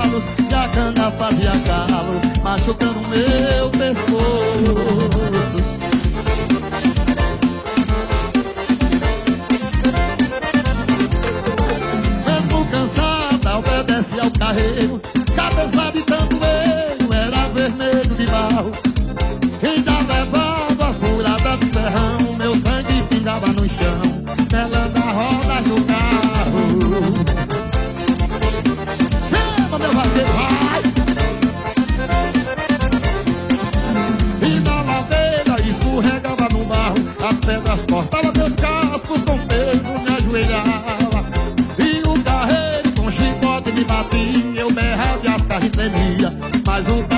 cavalos e a cana fazia calo, machucando meu pescoço. Mesmo cansada, obedece ao carreiro, cabeça de tanto erro, era vermelho de barro. Ainda levava a furada do ferrão, meu sangue pingava no chão, melando a roda do carro. Chama, meu vaqueiro, vai! E na ladeira escorregava no barro, as pedras cortavam meus cascos, com peso me ajoelhava. E o carreiro com chicote me batia, eu berrava e as carnes tremia, mas o